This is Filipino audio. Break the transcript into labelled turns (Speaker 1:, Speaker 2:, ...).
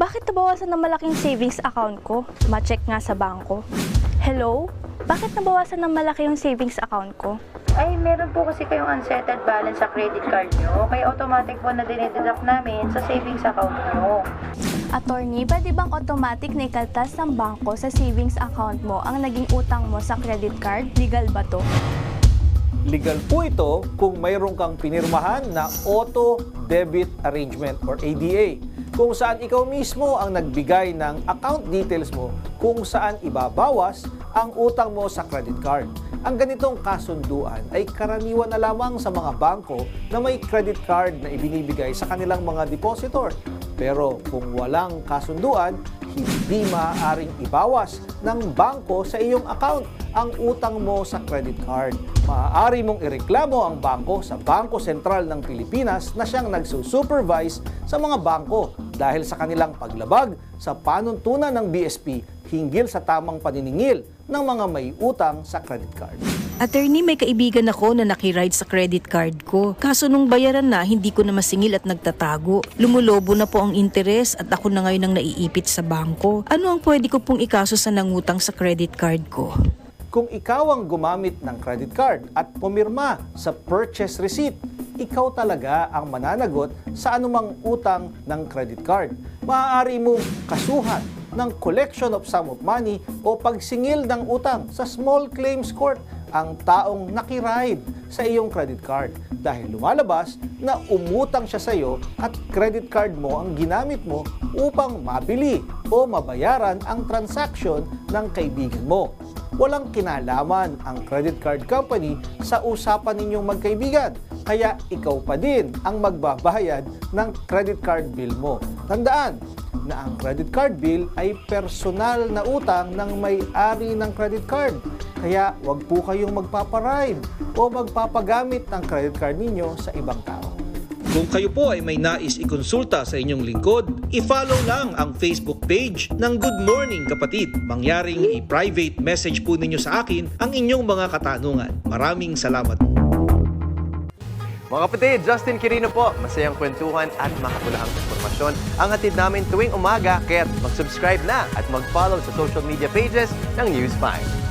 Speaker 1: Bakit nabawasan ng malaking savings account ko? Ma-check nga sa bangko. Hello? Bakit nabawasan ng malaki yung savings account ko?
Speaker 2: Ay, meron po kasi kayong unsettled balance sa credit card nyo. Kaya automatic po na dinededuct namin sa savings account nyo.
Speaker 1: Attorney, pwede bang automatic na ikaltas ng bangko sa savings account mo ang naging utang mo sa credit card? Legal ba to?
Speaker 3: Legal po ito kung mayroon kang pinirmahan na Auto Debit Arrangement or ADA, kung saan ikaw mismo ang nagbigay ng account details mo kung saan ibabawas ang utang mo sa credit card. Ang ganitong kasunduan ay karaniwan na lamang sa mga bangko na may credit card na ibinibigay sa kanilang mga depositor. Pero kung walang kasunduan, hindi maaaring ibawas ng bangko sa iyong account ang utang mo sa credit card. Maaari mong ireklamo ang bangko sa Bangko Sentral ng Pilipinas na siyang nagsusupervise sa mga bangko dahil sa kanilang paglabag sa panuntunan ng BSP hinggil sa tamang paniningil ng mga may utang sa credit card.
Speaker 4: Attorney, may kaibigan ako na nakiride sa credit card ko. Kaso nung bayaran na, hindi ko na masingil at nagtatago. Lumulobo na po ang interes at ako na ngayon ang naiipit sa bangko. Ano ang pwede ko pong ikaso sa nangutang sa credit card ko?
Speaker 3: Kung ikaw ang gumamit ng credit card at pumirma sa purchase receipt, ikaw talaga ang mananagot sa anumang utang ng credit card. Maaari mong kasuhan ng collection of sum of money o pagsingil ng utang sa small claims court ang taong nakiride sa iyong credit card dahil lumalabas na umutang siya sa iyo at credit card mo ang ginamit mo upang mabili o mabayaran ang transaksyon ng kaibigan mo. Walang kinalaman ang credit card company sa usapan ninyong magkaibigan, kaya ikaw pa din ang magbabayad ng credit card bill mo. Tandaan na ang credit card bill ay personal na utang ng may-ari ng credit card. Kaya wag po kayong magpaparide o magpapagamit ng credit card ninyo sa ibang tao.
Speaker 5: Kung kayo po ay may nais ikonsulta sa inyong lingkod, i-follow lang ang Facebook page ng Good Morning Kapatid. Mangyaring i-private message po ninyo sa akin ang inyong mga katanungan. Maraming salamat.
Speaker 6: Mga kapatid, Justin Quirino po. Masayang kwentuhan at makapulahang informasyon ang hatid namin tuwing umaga. Kaya't mag-subscribe na at mag-follow sa social media pages ng News 5.